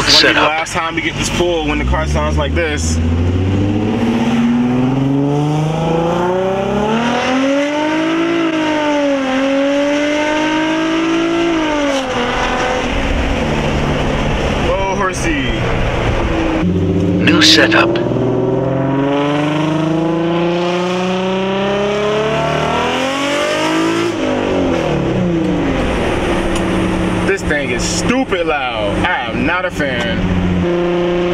This is gonna be the setup. last time we get this pull when the car sounds like this. Whoa, horsey. New setup. This thing is stupid loud. I am not a fan.